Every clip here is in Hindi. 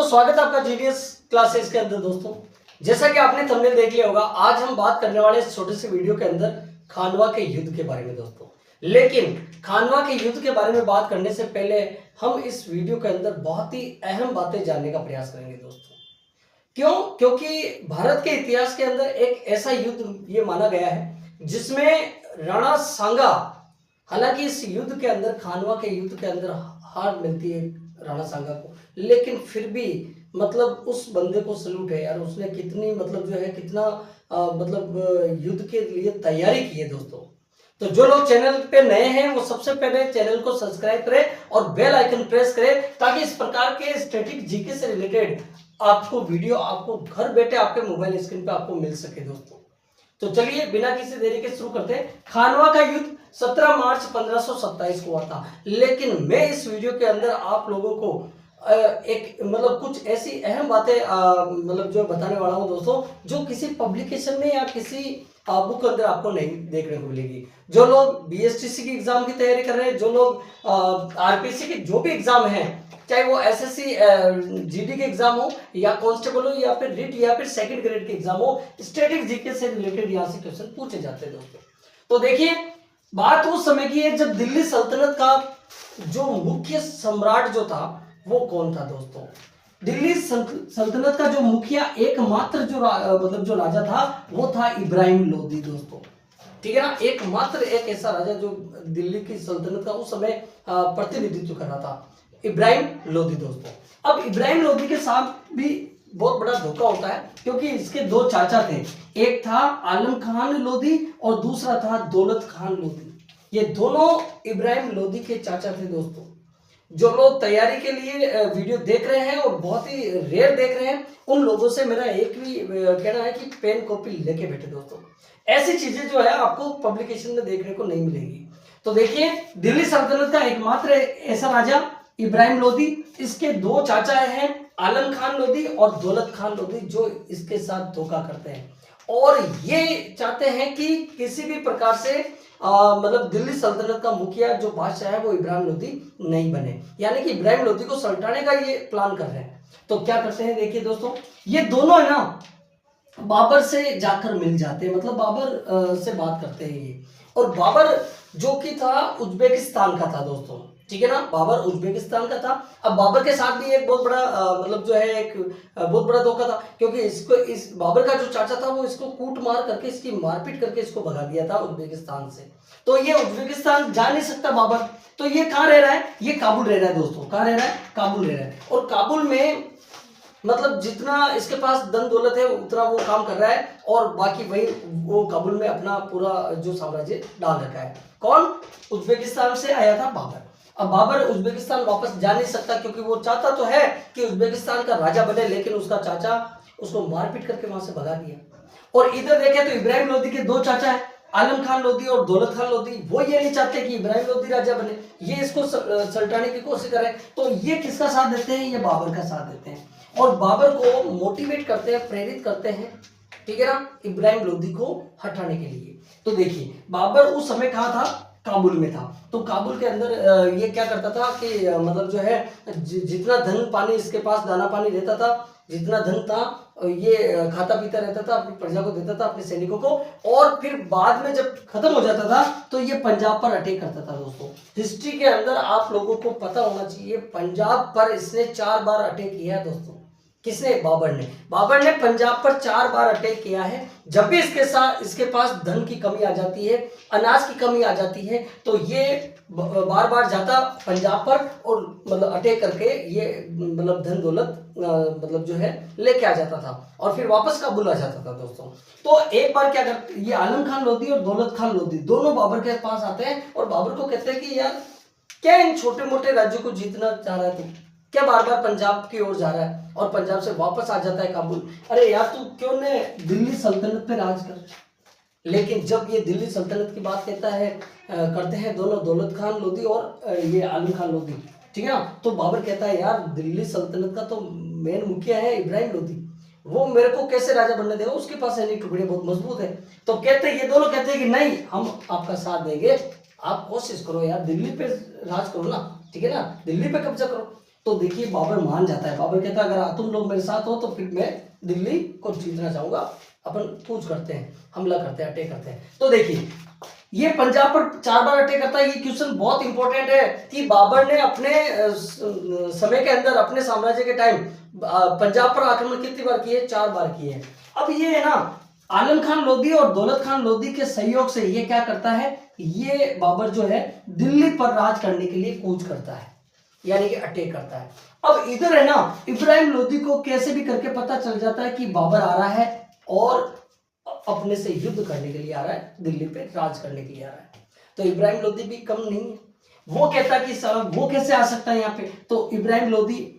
स्वागत है आपका जीडीएस क्लासेस के अंदर। दोस्तों, जैसा कि आपने थंबनेल देख लिया होगा, आज हम बात करने वाले इस छोटे से वीडियो के अंदर खानवा के युद्ध के बारे में। दोस्तों, लेकिन खानवा के युद्ध के बारे में बात करने से पहले हम इस वीडियो के अंदर बहुत ही अहम बातें जानने का प्रयास करेंगे। दोस्तों, क्यों? क्योंकि भारत के इतिहास के अंदर एक ऐसा युद्ध ये माना गया है जिसमें राणा सांगा, हालांकि इस युद्ध के अंदर, खानवा के युद्ध के अंदर हार मिलती है राणा सांगा को, लेकिन फिर भी मतलब उस बंदे को सलूट है यार। उसने कितनी कितना युद्ध के लिए तैयारी की है। दोस्तों, तो जो लोग चैनल पे नए हैं वो सबसे पहले चैनल को सब्सक्राइब करें और बेल आइकन प्रेस करें ताकि इस प्रकार के स्टैटिक जीके से रिलेटेड आपको वीडियो आपको घर बैठे आपके मोबाइल स्क्रीन पे आपको मिल सके। दोस्तों, तो चलिए बिना किसी देरी के शुरू करते हैं। खानवा का युद्ध 17 मार्च 1527 को हुआ था, लेकिन मैं इस वीडियो के अंदर आप लोगों को एक कुछ ऐसी अहम बातें जो बताने वाला हूं दोस्तों, जो किसी पब्लिकेशन में या किसी बुक के अंदर आपको नहीं देखने को मिलेगी। जो लोग बीएसटीसी की एग्जाम की तैयारी कर रहे हैं, जो लोग आरपीसी के जो भी एग्जाम है, चाहे वो एसएससी जीडी के एग्जाम हो या कांस्टेबल हो या फिर रिट या फिर सेकंड ग्रेड के एग्जाम हो, स्टैटिक जीके से रिलेटेड यहाँ से क्वेश्चन पूछे जाते हैं। दोस्तों, तो देखिए, बात उस समय की है जब दिल्ली सल्तनत का जो मुख्य सम्राट जो था वो कौन था। दोस्तों, दिल्ली सल्तनत का जो मुखिया एकमात्र जो राजा था वो था इब्राहिम लोदी। दोस्तों, ठीक है ना, एकमात्र एक ऐसा राजा जो दिल्ली की सल्तनत का उस समय प्रतिनिधित्व कर रहा था, इब्राहिम लोदी। दोस्तों, अब इब्राहिम लोदी के साथ भी बहुत बड़ा धोखा होता है क्योंकि इसके दो चाचा थे, एक था आलम खान लोदी और दूसरा था दौलत खान लोदी। ये दोनों इब्राहिम लोदी के चाचा थे। दोस्तों, जो लोग तैयारी के लिए वीडियो देख रहे हैं और बहुत ही रेयर देख रहे हैं, उन लोगों से मेरा एक भी कहना है कि पेन कॉपी लेके बैठे। दोस्तों, ऐसी चीजें जो है आपको पब्लिकेशन में देखने को नहीं मिलेगी। तो देखिए, दिल्ली सल्तनत का एकमात्र ऐसा राजा इब्राहिम लोदी, इसके दो चाचा हैं आलम खान लोदी और दौलत खान लोदी, जो इसके साथ धोखा करते हैं और ये चाहते हैं कि किसी भी प्रकार से दिल्ली सल्तनत का मुखिया जो बादशाह है वो इब्राहिम लोदी नहीं बने, यानी कि इब्राहिम लोदी को सल्टाने का ये प्लान कर रहे हैं। तो क्या करते हैं, देखिए दोस्तों, ये दोनों है ना बाबर से जाकर मिल जाते हैं, बाबर से बात करते हैं ये। और बाबर जो कि था उज्बेकिस्तान का था। दोस्तों, ठीक है ना, बाबर उज्बेकिस्तान का था। अब बाबर के साथ भी एक बहुत बड़ा एक बहुत बड़ा धोखा था क्योंकि इस बाबर का जो चाचा था वो इसको कूट मार करके, इसकी मारपीट करके इसको भगा दिया था उज्बेकिस्तान से। तो ये उज्बेकिस्तान जा नहीं सकता बाबर, तो ये कहाँ रह रहा है, ये काबुल रह रहा है। दोस्तों, कहाँ रह रहा है, काबुल रह रहा है। और काबुल में जितना इसके पास धन दौलत है उतना वो काम कर रहा है और बाकी वही वो काबुल में अपना पूरा जो साम्राज्य डाल रखा है। कौन? उज्बेकिस्तान से आया था बाबर। अब बाबर उज्बेकिस्तान वापस जा नहीं सकता क्योंकि वो चाहता तो है कि उज्बेकिस्तान का राजा बने, लेकिन उसका चाचा उसको मारपीट करके वहां से भगा दिया। और इधर देखें तो इब्राहिम लोदी के दो चाचा है, आलम खान लोदी और दौलत खान लोदी, वो ये नहीं चाहते कि इब्राहिम लोदी राजा बने, ये इसको सल्टाने की कोशिश करे। तो ये किसका साथ देते हैं, ये बाबर का साथ देते हैं और बाबर को मोटिवेट करते हैं, प्रेरित करते हैं, ठीक है ना, इब्राहिम लोदी को हटाने के लिए। तो देखिए, बाबर उस समय कहाँ था, काबुल में था। तो काबुल के अंदर ये क्या करता था कि जितना धन पानी इसके पास, दाना पानी रहता था, जितना धन था ये खाता पीता रहता था, अपनी प्रजा को देता था, अपने सैनिकों को, और फिर बाद में जब खत्म हो जाता था तो ये पंजाब पर अटैक करता था। दोस्तों, हिस्ट्री के अंदर आप लोगों को पता होना चाहिए, पंजाब पर इसने 4 बार अटैक किया है। दोस्तों, किसने? बाबर ने पंजाब पर 4 बार अटैक किया है। जब भी इसके पास धन की कमी आ जाती है, अनाज की कमी आ जाती है, तो ये बार बार जाता पंजाब पर और अटैक करके ये धन दौलत लेके आ जाता था और फिर वापस काबुल आ जाता था। दोस्तों, तो एक बार क्या करते, ये आलम खान लोदी और दौलत खान लोदी दोनों बाबर के पास आते हैं और बाबर को कहते हैं कि यार, क्या इन छोटे मोटे राज्यों को जीतना चाह रहा है तू, क्या बार बार पंजाब की ओर जा रहा है और पंजाब से वापस आ जाता है काबुल, अरे यार तू क्यों ने दिल्ली सल्तनत पे राज कर। लेकिन जब ये दिल्ली सल्तनत की बात करते हैं दोनों, दौलत खान लोदी और ये आलम खान लोदी, ठीक है ना, तो बाबर कहता है यार, दिल्ली सल्तनत का तो मेन मुखिया है इब्राहिम लोदी, वो मेरे को कैसे राजा बनने देगा, उसके पास सैनिक टुकड़े बहुत मजबूत है। तो ये दोनों कहते हैं कि नहीं, हम आपका साथ देंगे, आप कोशिश करो यार, दिल्ली पे राज करो ना, ठीक है ना, दिल्ली पे कब्जा करो। तो देखिए बाबर मान जाता है। बाबर कहता है अगर तुम लोग मेरे साथ हो तो फिर मैं दिल्ली को जीतना चाहूंगा, अपन कूच करते हैं, हमला करते हैं, अटैक करते हैं। तो देखिए ये पंजाब पर 4 बार अटैक करता है। ये क्वेश्चन बहुत इंपॉर्टेंट है कि बाबर ने अपने समय के अंदर, अपने साम्राज्य के टाइम पंजाब पर आक्रमण कितनी बार किए? 4 बार किए। अब ये है ना, आलम खान लोधी और दौलत खान लोधी के सहयोग से ये क्या करता है, ये बाबर जो है दिल्ली पर राज करने के लिए कूच करता है, यानी कि अटैक करता है। अब इधर है ना, इब्राहिम लोधी को कैसे भी करके पता चल जाता है कि बाबर आ रहा है और अपने से युद्ध करने के लिए आ रहा है, दिल्ली पे राज करने के लिए आ रहा है। तो इब्राहिम लोधी भी कम नहीं है, वो कहता है कि वो कैसे आ सकता है यहाँ पे। तो इब्राहिम लोधी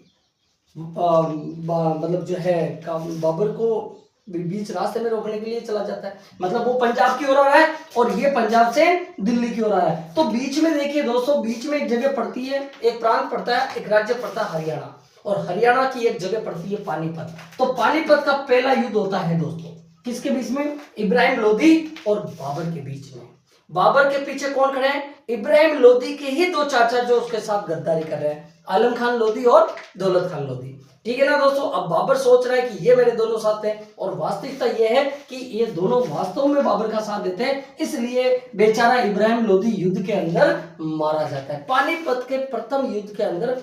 मतलब जो है बाबर को बीच रास्ते में रोकने के लिए चला जाता है। मतलब वो पंजाब की ओर आ रहा है और ये पंजाब से दिल्ली की ओर आ रहा है। तो बीच में देखिए दोस्तों, बीच में एक जगह पड़ती है, एक प्रांत पड़ता है, एक राज्य पड़ता है हरियाणा, और हरियाणा की एक जगह पड़ती है पानीपत। तो पानीपत का पहला युद्ध होता है दोस्तों, किसके बीच में? इब्राहिम लोधी और बाबर के बीच में। बाबर के पीछे कौन खड़े हैं? इब्राहिम लोधी के ही 2 चाचा जो उसके साथ गद्दारी कर रहे हैं, आलम खान लोधी और दौलत खान लोधी। ठीक है ना दोस्तों। अब बाबर सोच रहा है कि ये मेरे दोनों साथ हैं, और वास्तविकता ये है कि ये दोनों वास्तव में बाबर का साथ देते हैं, इसलिए बेचारा इब्राहिम लोधी युद्ध के अंदर मारा जाता है। पानीपत के प्रथम युद्ध के अंदर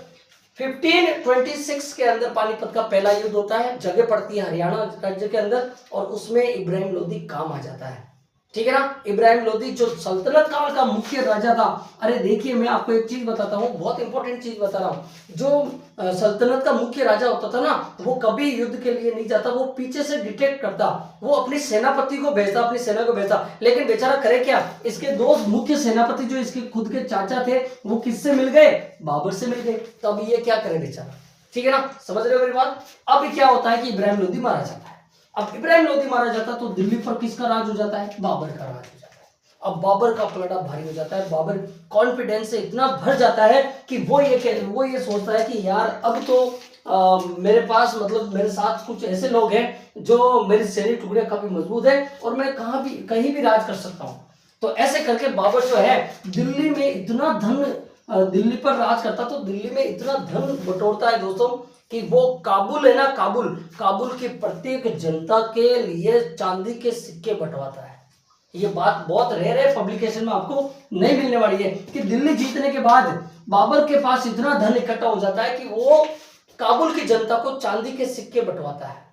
1526 के अंदर पानीपत का पहला युद्ध होता है, जगह पड़ती है हरियाणा राज्य के अंदर, और उसमें इब्राहिम लोधी काम आ जाता है। ठीक है ना। इब्राहिम लोधी जो सल्तनत काल का मुख्य राजा था। अरे देखिए मैं आपको एक चीज बताता हूँ, बहुत इंपॉर्टेंट चीज बता रहा हूँ। जो सल्तनत का मुख्य राजा होता था ना, वो कभी युद्ध के लिए नहीं जाता, वो पीछे से डिटेक्ट करता, वो अपनी सेनापति को भेजता, अपनी सेना को भेजता। लेकिन बेचारा करे क्या, इसके 2 मुख्य सेनापति जो इसके खुद के चाचा थे, वो किससे मिल गए? बाबर से मिल गए। तो अब ये क्या करे बेचारा। ठीक है ना, समझ रहे हो मेरी बात। अब क्या होता है कि इब्राहिम लोधी मारा जाता है। अब इब्राहिम लोधी मारा जाता है तो दिल्ली पर किसका राज हो जाता है? बाबर का राज हो जाता है। अब बाबर का पलड़ा भारी हो जाता है। बाबर कॉन्फिडेंस से इतना भर जाता है कि वो ये सोचता है कि यार अब तो मेरे पास, मतलब मेरे साथ कुछ ऐसे लोग हैं जो मेरी सैनिक टुकड़े काफी मजबूत है और मैं कहीं भी राज कर सकता हूँ। तो ऐसे करके बाबर जो है दिल्ली में इतना धन, दिल्ली पर राज करता, तो दिल्ली में इतना धन बटोरता है दोस्तों कि वो काबुल है ना, काबुल की प्रत्येक जनता के लिए चांदी के सिक्के बंटवाता है। ये बात बहुत रेयर है, पब्लिकेशन में आपको नहीं मिलने वाली है कि दिल्ली जीतने के बाद बाबर के पास इतना धन इकट्ठा हो जाता है कि वो काबुल की जनता को चांदी के सिक्के बंटवाता है।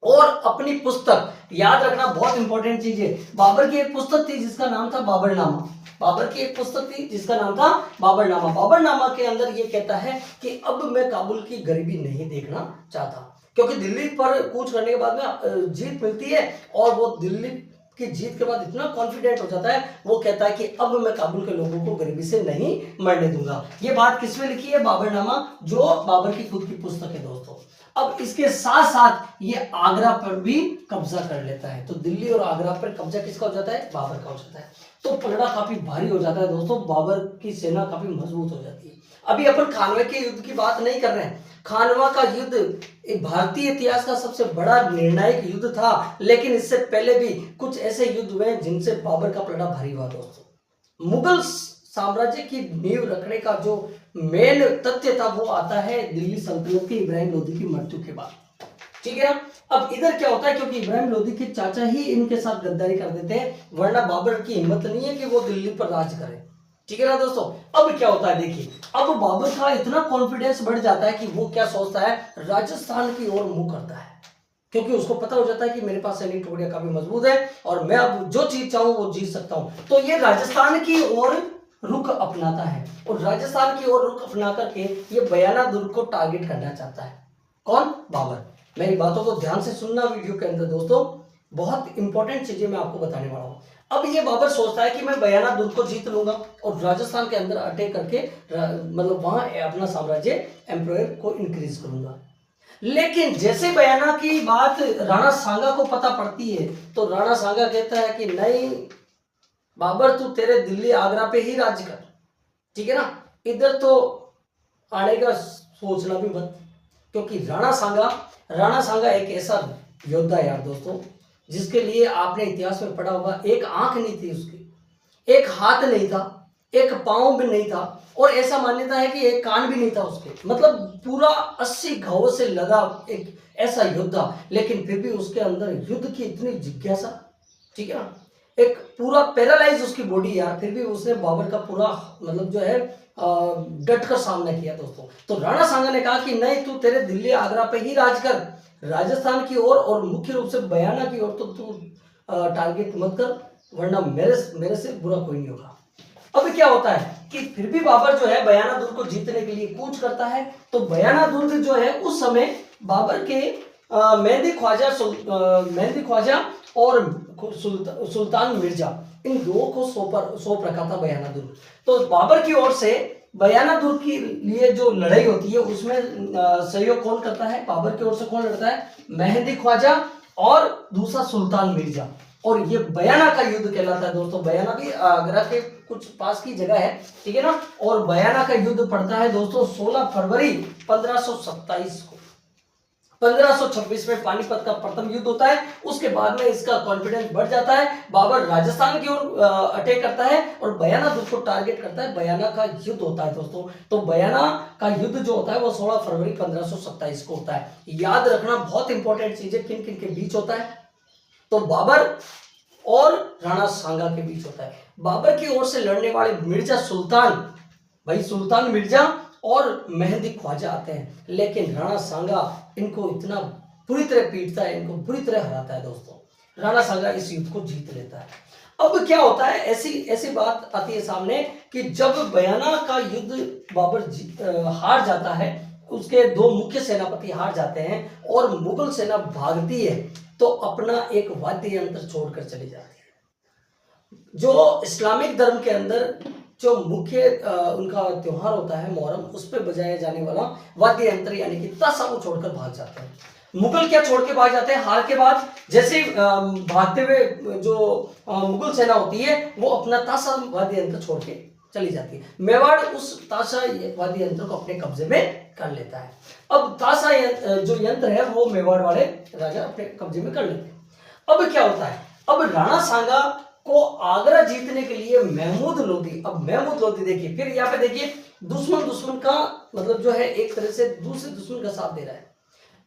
और अपनी पुस्तक, याद रखना बहुत इंपॉर्टेंट चीज है, बाबर की एक पुस्तक थी जिसका नाम था बाबरनामा। बाबर की एक पुस्तक थी जिसका नाम था बाबरनामा। बाबरनामा के अंदर ये कहता है कि अब मैं काबुल की गरीबी नहीं देखना चाहता, क्योंकि दिल्ली पर कूच करने के बाद में जीत मिलती है, और वो दिल्ली की जीत के बाद इतना कॉन्फिडेंट हो जाता है, वो कहता है कि अब मैं काबुल के लोगों को गरीबी से नहीं मरने दूंगा। ये बात किसमें लिखी है? बाबरनामा, जो बाबर की खुद की पुस्तक है दोस्तों। अब इसके साथ साथ ये आगरा पर भी कब्जा कर लेता है। तो दिल्ली और आगरा पर कब्जा किसका हो जाता है? बाबर का हो जाता है। तो पलड़ा काफी भारी हो जाता है दोस्तों, बाबर की सेना काफी मजबूत हो जाती है। अभी अपन खानवा के युद्ध की बात नहीं कर रहे हैं। खानवा का युद्ध एक भारतीय इतिहास का सबसे बड़ा निर्णायक युद्ध था, लेकिन इससे पहले भी कुछ ऐसे युद्ध हुए जिनसे बाबर का पलड़ा भारी हुआ दोस्तों। मुगल साम्राज्य की नींव रखने का जो मेन तथ्य था वो आता है दिल्ली सल्तनत के इब्राहिम लोधी की मृत्यु के बाद। ठीक है ना। अब इधर क्या होता है, क्योंकि इब्राहिम लोधी के चाचा ही इनके साथ गद्दारी कर देते हैं, वरना बाबर की हिम्मत नहीं है कि वो दिल्ली पर राज करे। ठीक है ना दोस्तों। अब क्या होता है देखिए, अब बाबर का इतना कॉन्फिडेंस बढ़ जाता है कि वो क्या सोचता है, राजस्थान की ओर मुंह करता है, क्योंकि उसको पता हो जाता है कि मेरे पास सैनिक टुकड़ियां काफी मजबूत है और मैं अब जो चीज चाहूं वो जीत सकता हूं। तो ये राजस्थान की ओर रुख अपनाता है, और राजस्थान की ओर रुख अपना करके ये बयाना दुर्ग को टारगेट करना चाहता है। कौन? बाबर। मेरी बातों को ध्यान से सुनना वीडियो के अंदर दोस्तों, बहुत इंपॉर्टेंट चीजें मैं आपको बताने वाला हूं। अब ये बाबर सोचता है कि मैं बयाना दुर्ग को जीत लूंगा और राजस्थान के अंदर अटैक करके मतलब वहां अपना साम्राज्य एम्पायर को इंक्रीज करूंगा। लेकिन जैसे बयाना की बात राणा सांगा को पता पड़ती है, तो राणा सांगा कहता है कि नहीं बाबर, तू तेरे दिल्ली आगरा पे ही राज्य कर। ठीक है ना, इधर तो आने का सोचना भी मत, क्योंकि राणा सांगा एक ऐसा योद्धा है यार दोस्तों, जिसके लिए आपने इतिहास में पढ़ा होगा, एक आंख नहीं थी उसकी, एक हाथ नहीं था, एक पाँव भी नहीं था और ऐसा मान्यता है कि एक कान भी नहीं था उसके, मतलब पूरा 80 घावों से लदा एक ऐसा योद्धा, लेकिन फिर भी उसके अंदर युद्ध की इतनी जिज्ञासा, ठीक है ना, एक पूरा पैरालाइज उसकी बॉडी यार, फिर भी उसने बाबर का पूरा मतलब जो है डट कर सामना किया दोस्तों। तो राणा सांगा ने कहा कि नहीं, तू तेरे दिल्ली आगरा पे ही राज कर, राजस्थान की ओर और मुख्य रूप से बयाना की ओर तो तू टारगेट मत कर, वरना मेरे से बुरा कोई नहीं होगा। अब क्या होता है कि फिर भी बाबर जो है बयाना दुर्ग को जीतने के लिए कूच करता है। तो बयाना दुर्ग जो है उस समय बाबर के मेहंदी ख्वाजा और सुल्तान मिर्जा, इन दो को सौंप रखा था बयाना दुर्ग। तो बाबर की ओर से बयाना दुर्ग के लिए जो लड़ाई होती है उसमें सहयोग कौन करता है, बाबर की ओर से कौन लड़ता है, मेहंदी ख्वाजा और दूसरा सुल्तान मिर्जा। और ये बयाना का युद्ध कहलाता है दोस्तों। बयाना भी आगरा के कुछ पास की जगह है, ठीक है ना। और बयाना का युद्ध पड़ता है दोस्तों 16 फरवरी 1527 को। 1526 में पानीपत का प्रथम युद्ध होता है। उसके बाद में इसका कॉन्फिडेंस बढ़ जाता है, बाबर राजस्थान की ओर अटैक करता है और बयाना दुर्ग को टारगेट करता है। बयाना का युद्ध होता है दोस्तों। तो बयाना का युद्ध जो होता है वो 16 फरवरी 1527 को होता है। याद रखना बहुत इंपॉर्टेंट चीज है, किन किन के बीच होता है, तो बाबर और राणा सांगा के बीच होता है। बाबर की ओर से लड़ने वाले मिर्जा सुल्तान, भाई सुल्तान मिर्जा और मेहंदी ख्वाजा आते हैं, लेकिन राणा सांगा इनको इतना बुरी तरह पीटता है, इनको बुरी तरह हराता है दोस्तों। राणा सांगा इस युद्ध को जीत लेता है। अब क्या होता है, ऐसी बात आती है सामने कि जब बयाना का युद्ध बाबर हार जाता है, उसके दो मुख्य सेनापति हार जाते हैं और मुगल सेना भागती है, तो अपना एक वाद्य यंत्र छोड़कर चली जाती है। जो इस्लामिक धर्म के अंदर जो मुख्य उनका त्योहार होता है मोहर्रम, उस पर बजाया जाने वाला वाद्य यंत्र यानी कि ताशा को छोड़कर भाग जाते हैं। मुगल क्या छोड़ के भाग जाते हैं, हार के बाद जैसे भागते हुए जो मुगल सेना होती है वो अपना ताशा वाद्य यंत्र छोड़ के चली जाती है। मेवाड़ उस ताशा वाद्य यंत्र को अपने कब्जे में कर लेता है। अब ताशा जो यंत्र है वो मेवाड़ वाले राजा अपने कब्जे में कर लेते हैं। अब क्या होता है, अब राणा सांगा को आगरा जीतने के लिए महमूद लोदी, अब महमूद लोदी देखिए, फिर यहाँ पे देखिए दुश्मन का मतलब जो है एक तरह से दूसरे दुश्मन का साथ दे रहा है।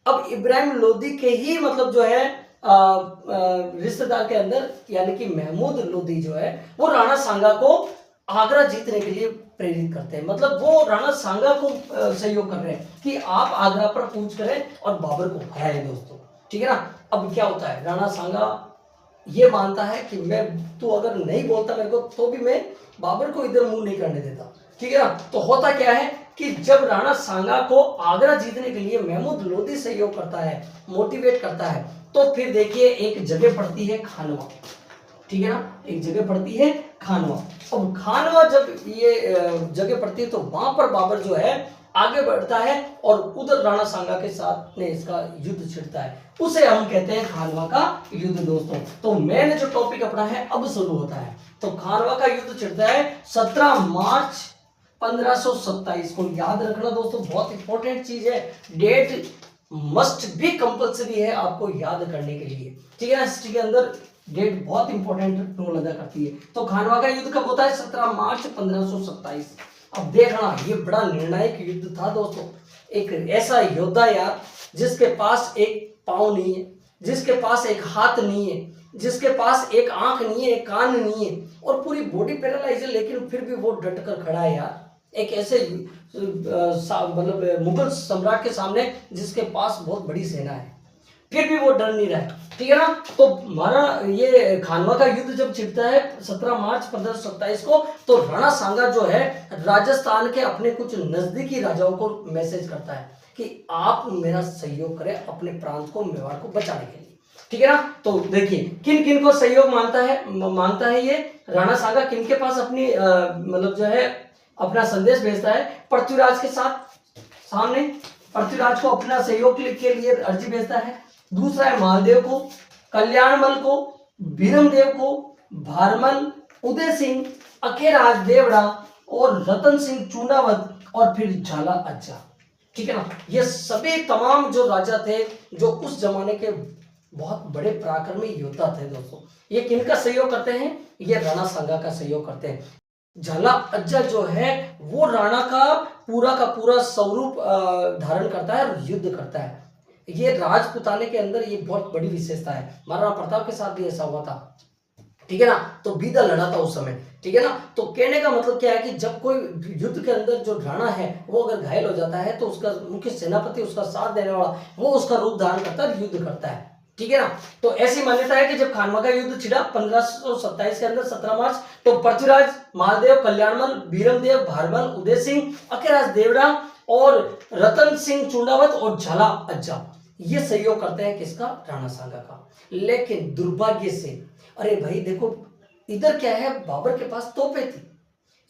अब इब्राहिम लोदी के ही मतलब जो है रिश्तेदार के अंदर यानी कि महमूद लोदी जो है वो राणा सांगा को आगरा जीतने के लिए प्रेरित करते हैं। मतलब वो राणा सांगा को सहयोग कर रहे हैं कि आप आगरा पर कूच करें और बाबर को हराएं दोस्तों, ठीक है ना। अब क्या होता है, राणा सांगा ये मानता है कि तू अगर नहीं बोलता मेरे को तो भी मैं बाबर को इधर मुंह नहीं करने देता, ठीक है ना। तो होता क्या है कि जब राणा सांगा को आगरा जीतने के लिए महमूद लोदी सहयोग करता है, मोटिवेट करता है, तो फिर देखिए एक जगह पड़ती है खानवा, ठीक है ना, एक जगह पड़ती है खानवा। अब खानवा जब ये जगह पड़ती है तो वहां पर बाबर जो है आगे बढ़ता है और उधर राणा सांगा के साथ में इसका युद्ध छिड़ता है, उसे हम कहते हैं खानवा का युद्ध दोस्तों। तो मैंने जो टॉपिक अपना है अब शुरू होता है। तो खानवा का युद्ध छिड़ता है 17 मार्च 1527 को। याद रखना दोस्तों, बहुत इंपॉर्टेंट चीज है, डेट मस्ट बी कंपल्सरी है आपको याद करने के लिए, ठीक है ना। हिस्ट्री के अंदर डेट बहुत इंपॉर्टेंट रोल अदा करती है। तो खानवा का युद्ध कब होता है, 17 मार्च 1527। अब देखना ये बड़ा निर्णायक युद्ध था दोस्तों। एक ऐसा योद्धा यार जिसके पास एक पाँव नहीं है, जिसके पास एक हाथ नहीं है, जिसके पास एक आंख नहीं है, एक कान नहीं है और पूरी बॉडी पैरालाइज है, लेकिन फिर भी वो डट कर खड़ा है यार। एक ऐसे मतलब मुगल सम्राट के सामने जिसके पास बहुत बड़ी सेना है, फिर भी वो डर नहीं रहा है, ठीक है ना। तो हमारा ये खानवा का युद्ध जब छिड़ता है 17 मार्च 1527 को, तो राणा सांगा जो है राजस्थान के अपने कुछ नजदीकी राजाओं को मैसेज करता है कि आप मेरा सहयोग करें अपने प्रांत को, मेवाड़ को बचाने के लिए, ठीक है ना। तो देखिए किन किन को सहयोग मांगता है ये राणा सांगा, किन के पास अपनी मतलब जो है अपना संदेश भेजता है, पृथ्वीराज के साथ सामने, पृथ्वीराज को अपना सहयोग के लिए अर्जी भेजता है। दूसरा है महादेव को, कल्याणमल को, बीरमदेव को, भारमल, उदय सिंह, अखेराज देवड़ा और रतन सिंह चूनावत और फिर झाला अच्छा, ठीक है ना। ये सभी तमाम जो राजा थे जो उस जमाने के बहुत बड़े पराक्रमी योद्धा थे दोस्तों। ये किनका सहयोग करते हैं, ये राणा सांगा का सहयोग करते हैं। झाला अज्जा जो है वो राणा का पूरा स्वरूप धारण करता है और युद्ध करता है। ये राजपुताने के अंदर ये बहुत बड़ी विशेषता है। महाराणा प्रताप के साथ भी ऐसा हुआ था, ठीक है ना। तो बीदा लड़ा था उस समय, ठीक है ना। तो कहने का मतलब क्या है कि जब कोई युद्ध के अंदर जो राणा है वो अगर घायल हो जाता है तो उसका मुख्य सेनापति, उसका साथ देने वाला, वो उसका रूप धारण करता है, युद्ध करता है, ठीक है ना। तो ऐसी मान्यता है कि जब खानवा का युद्ध छिड़ा 1527 के अंदर 17 मार्च, तो पृथ्वीराज, महादेव, कल्याणमल, बीरमदेव, भारमल, उदय सिंह, अखिराज देवड़ा और रतन सिंह चुंडावत और झाला अज्जा ये सहयोग करते हैं किसका? राणा सांगा का। लेकिन दुर्भाग्य से, अरे भाई देखो इधर क्या है, बाबर के पास तोपे थी।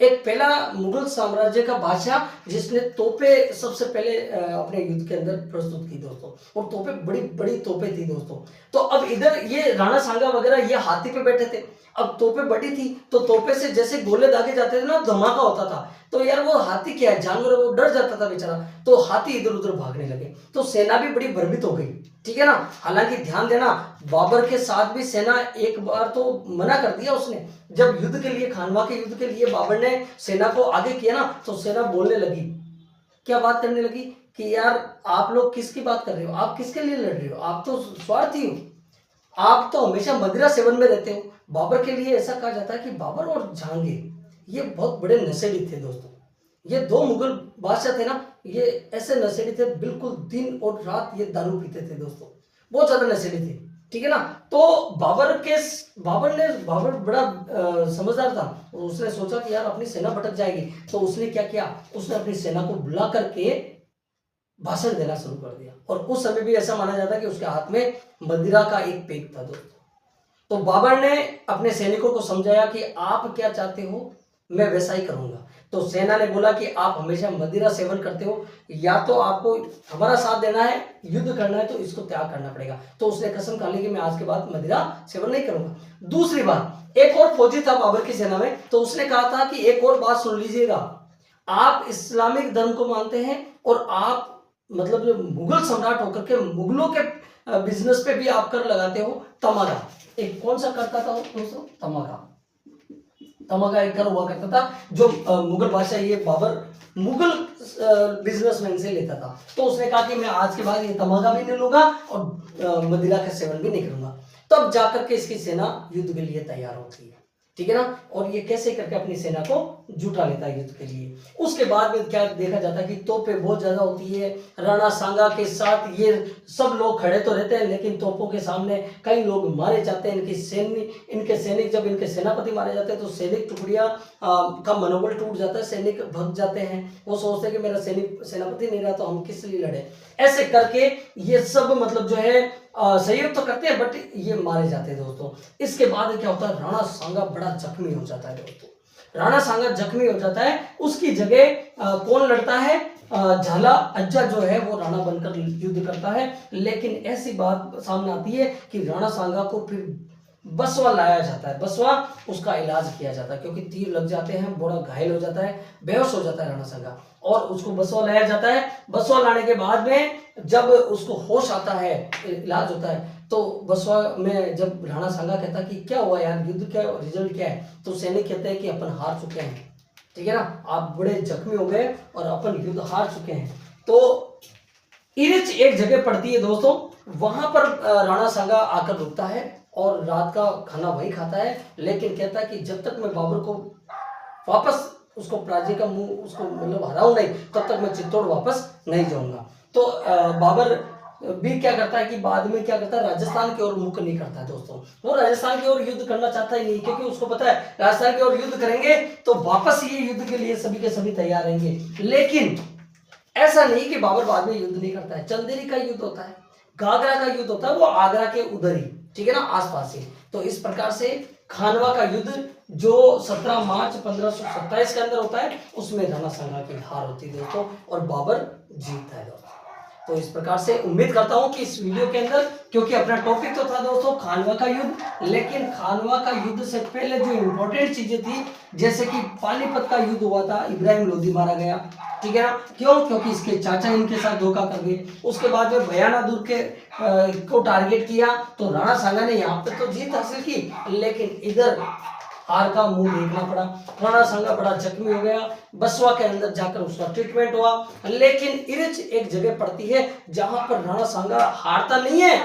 एक पहला मुगल साम्राज्य का बादशाह जिसने तोपे सबसे पहले अपने युद्ध के अंदर प्रस्तुत की दोस्तों, और तोपे बड़ी बड़ी तोपे थी दोस्तों। तो अब इधर ये राणा सांगा वगैरह ये हाथी पे बैठे थे, अब तोपे बड़ी थी तो तोपे से जैसे गोले दागे जाते थे ना, धमाका होता था। तो यार वो हाथी क्या है, जानवर, वो डर जाता था बेचारा, तो हाथी इधर उधर भागने लगे, तो सेना भी बड़ी भ्रमित हो गई, ठीक है ना। हालांकि ध्यान देना, बाबर के साथ भी सेना एक बार तो मना कर दिया उसने, जब युद्ध के लिए, खानवा के युद्ध के लिए बाबर ने सेना को आगे किया ना, तो सेना बोलने लगी, क्या बात करने लगी कि यार आप लोग किसकी बात कर रहे हो, आप किसके लिए लड़ रहे हो, आप तो स्वार्थी हो, आप तो हमेशा मदिरा सेवन में रहते हो। बाबर के लिए ऐसा कहा जाता है कि बाबर और जहांगीर ये बहुत बड़े नशेड़ी थे दोस्तों। ये दो मुगल बादशाह थे ना, ये ऐसे नशेड़ी थे, बिल्कुल दिन और रात ये दारू पीते थे दोस्तों, बहुत ज्यादा नशेड़ी थे, ठीक है ना। तो बाबर बड़ा समझदार था, उसने सोचा कि यार अपनी सेना भटक जाएगी, तो उसने क्या किया, उसने अपनी सेना को बुला करके भाषण देना शुरू कर दिया। और उस समय भी ऐसा माना जाता है कि उसके हाथ में मदिरा का एक पेग था दोस्तों। तो बाबर ने अपने सैनिकों को समझाया कि आप क्या चाहते हो, मैं वैसा ही करूंगा। तो सेना ने बोला कि आप हमेशा मदिरा सेवन करते हो, या तो आपको हमारा साथ देना है, युद्ध करना है, तो इसको त्याग करना पड़ेगा। तो उसने कसम खा ली कि मैं आज के बाद मदिरा सेवन नहीं करूंगा। दूसरी बात, एक और फौजी था बाबर की सेना में, तो उसने कहा था कि एक और बात सुन लीजिएगा, आप इस्लामिक धर्म को मानते हैं और आप मतलब जो मुगल सम्राट होकर के मुगलों के बिजनेस पे भी आप कर लगाते हो, तमागा। एक कौन सा करता था दोस्तों? तमागा। तमागा एक कर हुआ करता था जो मुगल बादशाह ये बाबर मुगल बिजनेसमैन से लेता था। तो उसने कहा कि मैं आज के बाद ये तमागा भी नहीं लूंगा और मदिरा का सेवन भी नहीं करूंगा। तब जाकर के इसकी सेना युद्ध के लिए तैयार होती है, ठीक है ना। और ये कैसे करके अपनी सेना को जुटा लेता है युद्ध के लिए। उसके बाद में क्या देखा जाता है कि तोपें बहुत ज्यादा होती है, राणा सांगा के साथ ये सब लोग खड़े तो रहते हैं, लेकिन तोपों के सामने कई लोग मारे जाते हैं। इनके सैनिक जब इनके सेनापति मारे जाते हैं तो सैनिक टुकड़ियां का मनोबल टूट जाता है, सैनिक भग जाते हैं, वो सोचते हैं कि मेरा सेनापति नहीं रहा तो हम किस लिए लड़े। ऐसे करके ये सब मतलब जो है सहयोग तो करते हैं, बट ये मारे जाते हैं दोस्तों। इसके बाद क्या होता है, राणा सांगा बड़ा जख्मी हो जाता है दोस्तों। राणा सांगा जख्मी हो जाता है, उसकी जगह कौन लड़ता है? झाला अज्जा जो है वो राणा बनकर युद्ध करता है। लेकिन ऐसी बात सामने आती है कि राणा सांगा को फिर बसवा लाया जाता है, बसवा उसका इलाज किया जाता है, क्योंकि तीर लग जाते हैं, बड़ा घायल हो जाता है, बेहोश हो जाता है राणा सांगा, और उसको बसवा लाया जाता है। बसवा लाने के बाद में जब उसको होश आता है, इलाज होता है, तो बसवा में जब राणा सांगा कहता है कि क्या हुआ यार, युद्ध क्या रिजल्ट क्या है, तो सैनिक कहते हैं कि अपन हार चुके हैं, ठीक है ना, आप बड़े जख्मी हो गए और अपन युद्ध हार चुके हैं। तो इरिच एक जगह पड़ती है दोस्तों, वहां पर राणा सांगा आकर रुकता है और रात का खाना वही खाता है, लेकिन कहता है कि जब तक मैं बाबर को वापस उसको पराजय का मुंह उसको मतलब हराऊं नहीं, तब तक मैं चित्तौड़ वापस नहीं जाऊंगा। तो बाबर भी क्या करता है कि बाद में क्या करता है, राजस्थान की ओर मुख नहीं करता है दोस्तों। वो राजस्थान की ओर युद्ध करना चाहता ही नहीं, क्योंकि उसको पता है राजस्थान की ओर युद्ध करेंगे तो वापस ये युद्ध के लिए सभी के सभी तैयार रहेंगे। लेकिन ऐसा नहीं कि बाबर बाद में युद्ध नहीं करता है। चंदेरी का युद्ध होता है, घाघरा का युद्ध होता है, वो आगरा के उधर ही, ठीक है ना, आसपास ही। तो इस प्रकार से खानवा का युद्ध जो 17 मार्च 1527 के अंदर होता है, उसमें राणा सांगा की हार होती है दोस्तों, और बाबर जीतता है दोस्तों। तो इस प्रकार से उम्मीद करता हूं कि इस वीडियो के अंदर, क्योंकि अपना टॉपिक तो था दोस्तों खानवा का युद्ध, लेकिन खानवा का युद्ध से पहले जो इंपॉर्टेंट चीजें थी, जैसे कि पानीपत का युद्ध हुआ था, इब्राहिम लोधी मारा गया, ठीक है ना, क्यों? क्योंकि इसके चाचा इनके साथ धोखा कर गए। उसके बाद में बयानादुर के को टारगेट किया, तो राणा सांगा ने यहाँ पे तो जीत हासिल की, लेकिन इधर हार का मुंह देखना पड़ा। राणा सांगा बड़ा जख्मी हो गया, बसवा के अंदर जाकर उसका ट्रीटमेंट हुआ। लेकिन इरिच एक जगह पड़ती है जहां पर राणा सांगा हारता नहीं है,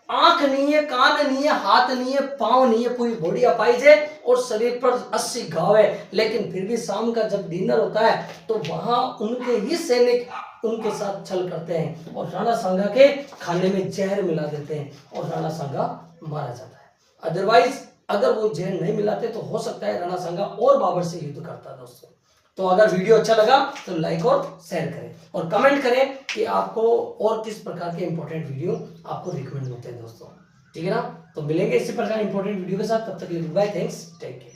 आंख नहीं है, कान नहीं है, हाथ नहीं है, पांव नहीं है, पूरी बॉडी अपाइज है और शरीर पर 80 घाव है। लेकिन फिर भी शाम का जब डिनर होता है तो वहां उनके ही सैनिक उनके साथ छल करते हैं और राणा सांगा के खाने में जहर मिला देते हैं और राणा सांगा मारा जाता है। अदरवाइज अगर वो जहर नहीं मिलाते तो हो सकता है राणा सांगा और बाबर से युद्ध करता दोस्तों। तो अगर वीडियो अच्छा लगा तो लाइक और शेयर करें और कमेंट करें कि आपको और किस प्रकार के इंपॉर्टेंट वीडियो आपको रिकमेंड होते हैं दोस्तों। ठीक है ना, तो मिलेंगे इसी प्रकार इंपॉर्टेंट वीडियो के साथ, तब तक के लिए बाय, थैंक्स, टेक केयर।